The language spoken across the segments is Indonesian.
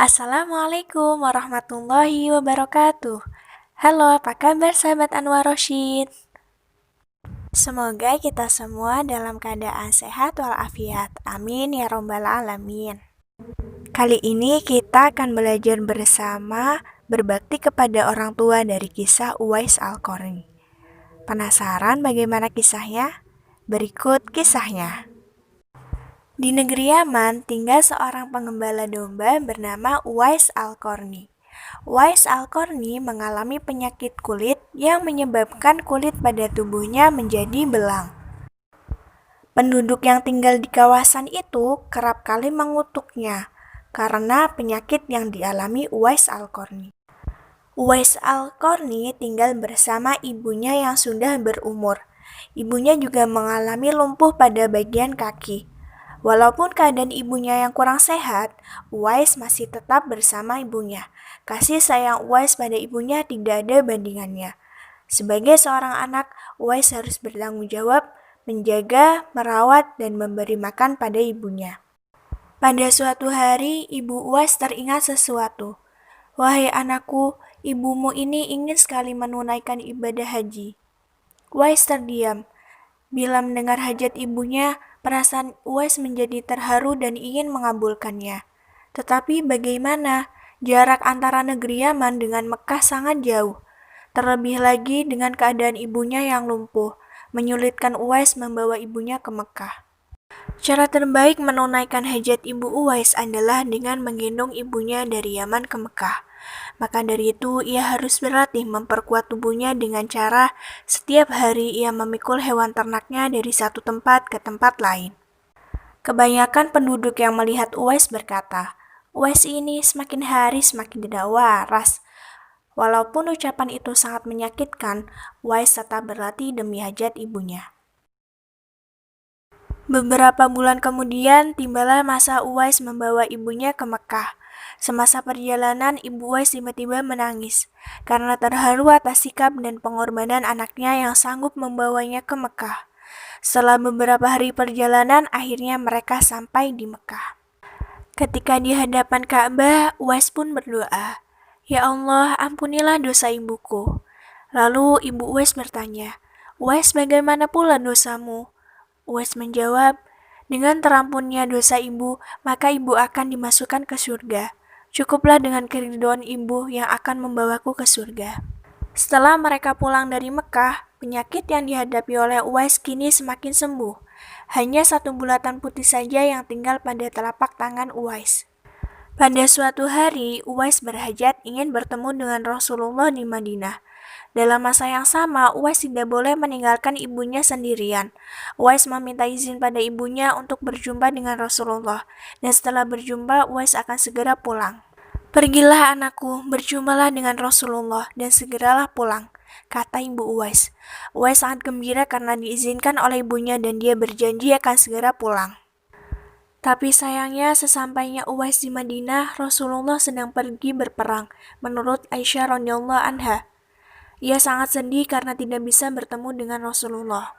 Assalamualaikum warahmatullahi wabarakatuh. Halo, apa kabar sahabat Anwar Roshid? Semoga kita semua dalam keadaan sehat walafiat. Amin ya robbal alamin. Kali ini kita akan belajar bersama berbakti kepada orang tua dari kisah Uwais Al-Qarni. Penasaran bagaimana kisahnya? Berikut kisahnya. Di negeri Yaman tinggal seorang pengembala domba bernama Uwais Al-Qarni. Uwais Al-Qarni mengalami penyakit kulit yang menyebabkan kulit pada tubuhnya menjadi belang. Penduduk yang tinggal di kawasan itu kerap kali mengutuknya karena penyakit yang dialami Uwais Al-Qarni. Uwais Al-Qarni tinggal bersama ibunya yang sudah berumur. Ibunya juga mengalami lumpuh pada bagian kaki. Walaupun keadaan ibunya yang kurang sehat, Uwais masih tetap bersama ibunya. Kasih sayang Uwais pada ibunya tidak ada bandingannya. Sebagai seorang anak, Uwais harus bertanggung jawab, menjaga, merawat, dan memberi makan pada ibunya. Pada suatu hari, ibu Uwais teringat sesuatu. "Wahai anakku, ibumu ini ingin sekali menunaikan ibadah haji." Uwais terdiam. Bila mendengar hajat ibunya, perasaan Uwais menjadi terharu dan ingin mengabulkannya. Tetapi bagaimana? Jarak antara negeri Yaman dengan Mekah sangat jauh. Terlebih lagi dengan keadaan ibunya yang lumpuh, menyulitkan Uwais membawa ibunya ke Mekah. Cara terbaik menunaikan hajat ibu Uwais adalah dengan menggendong ibunya dari Yaman ke Mekah. Maka dari itu, ia harus berlatih memperkuat tubuhnya dengan cara setiap hari ia memikul hewan ternaknya dari satu tempat ke tempat lain. Kebanyakan penduduk yang melihat Uwais berkata, "Uwais ini semakin hari semakin tidak waras." Walaupun ucapan itu sangat menyakitkan, Uwais tetap berlatih demi hajat ibunya. Beberapa bulan kemudian, tibalah masa Uwais membawa ibunya ke Mekah. Semasa perjalanan, ibu Uwais tiba-tiba menangis karena terharu atas sikap dan pengorbanan anaknya yang sanggup membawanya ke Mekah. Setelah beberapa hari perjalanan, akhirnya mereka sampai di Mekah. Ketika di hadapan Ka'bah, Uwais pun berdoa, "Ya Allah, ampunilah dosa ibuku." Lalu ibu Uwais bertanya, "Uwais, bagaimana pula dosamu?" Uwais menjawab, "Dengan terampunnya dosa ibu, maka ibu akan dimasukkan ke surga. Cukuplah dengan keridhaan ibu yang akan membawaku ke surga." Setelah mereka pulang dari Mekah, penyakit yang dihadapi oleh Uwais kini semakin sembuh. Hanya satu bulatan putih saja yang tinggal pada telapak tangan Uwais. Pada suatu hari, Uwais berhajat ingin bertemu dengan Rasulullah di Madinah. Dalam masa yang sama, Uwais tidak boleh meninggalkan ibunya sendirian. Uwais meminta izin pada ibunya untuk berjumpa dengan Rasulullah, dan setelah berjumpa, Uwais akan segera pulang. "Pergilah anakku, berjumpalah dengan Rasulullah, dan segeralah pulang," kata ibu Uwais. Uwais sangat gembira karena diizinkan oleh ibunya dan dia berjanji akan segera pulang. Tapi sayangnya sesampainya Uwais di Madinah, Rasulullah sedang pergi berperang, menurut Aisyah radhiyallahu anha. Ia sangat sedih karena tidak bisa bertemu dengan Rasulullah.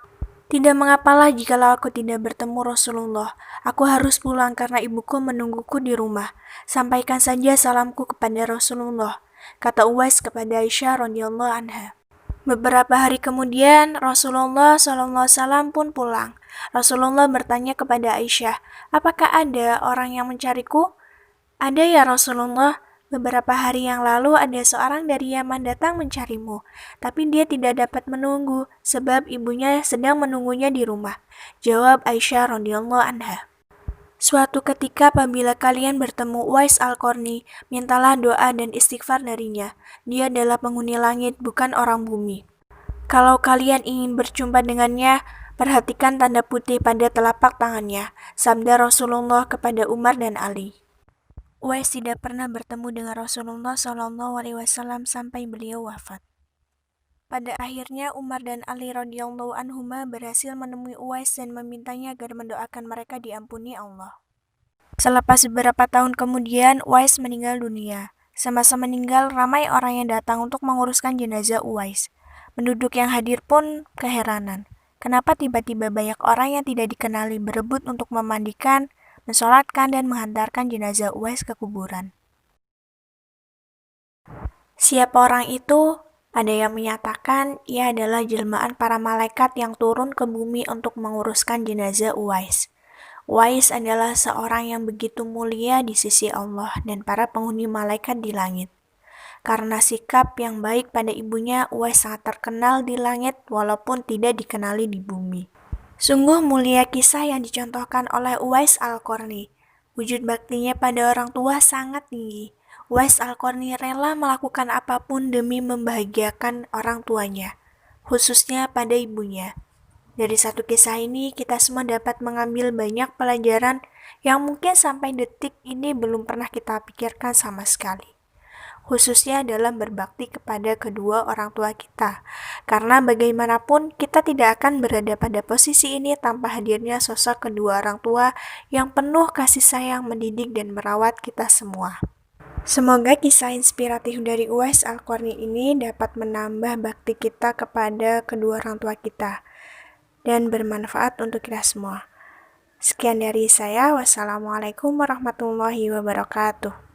"Tidak mengapalah jikalau aku tidak bertemu Rasulullah. Aku harus pulang karena ibuku menungguku di rumah. Sampaikan saja salamku kepada Rasulullah," kata Uwais kepada Aisyah radhiyallahu anha. Beberapa hari kemudian, Rasulullah SAW pun pulang. Rasulullah bertanya kepada Aisyah, "Apakah ada orang yang mencariku?" "Ada ya Rasulullah. Beberapa hari yang lalu ada seorang dari Yaman datang mencarimu, tapi dia tidak dapat menunggu sebab ibunya sedang menunggunya di rumah," jawab Aisyah radhiyallahu anha. "Suatu ketika apabila kalian bertemu Uwais Al-Qarni, mintalah doa dan istighfar darinya. Dia adalah penghuni langit, bukan orang bumi. Kalau kalian ingin berjumpa dengannya, perhatikan tanda putih pada telapak tangannya," sabda Rasulullah kepada Umar dan Ali. Uwais tidak pernah bertemu dengan Rasulullah SAW sampai beliau wafat. Pada akhirnya Umar dan Ali radhiyallahu anhuma berhasil menemui Uwais dan memintanya agar mendoakan mereka diampuni Allah. Selepas beberapa tahun kemudian, Uwais meninggal dunia. Semasa meninggal, ramai orang yang datang untuk menguruskan jenazah Uwais. Penduduk yang hadir pun keheranan. Kenapa tiba-tiba banyak orang yang tidak dikenali berebut untuk memandikan, mensolatkan, dan menghantarkan jenazah Uwais ke kuburan? Siapa orang itu? Ada yang menyatakan ia adalah jelmaan para malaikat yang turun ke bumi untuk menguruskan jenazah Uwais. Uwais adalah seorang yang begitu mulia di sisi Allah dan para penghuni malaikat di langit. Karena sikap yang baik pada ibunya, Uwais sangat terkenal di langit walaupun tidak dikenali di bumi. Sungguh mulia kisah yang dicontohkan oleh Uwais Al-Qarni. Wujud baktinya pada orang tua sangat tinggi. Uwais Al-Qarni rela melakukan apapun demi membahagiakan orang tuanya, khususnya pada ibunya. Dari satu kisah ini, kita semua dapat mengambil banyak pelajaran yang mungkin sampai detik ini belum pernah kita pikirkan sama sekali, khususnya dalam berbakti kepada kedua orang tua kita. Karena bagaimanapun kita tidak akan berada pada posisi ini tanpa hadirnya sosok kedua orang tua yang penuh kasih sayang mendidik dan merawat kita semua. Semoga kisah inspiratif dari Uwais Al-Qarni ini dapat menambah bakti kita kepada kedua orang tua kita dan bermanfaat untuk kita semua. Sekian dari saya. Wassalamualaikum warahmatullahi wabarakatuh.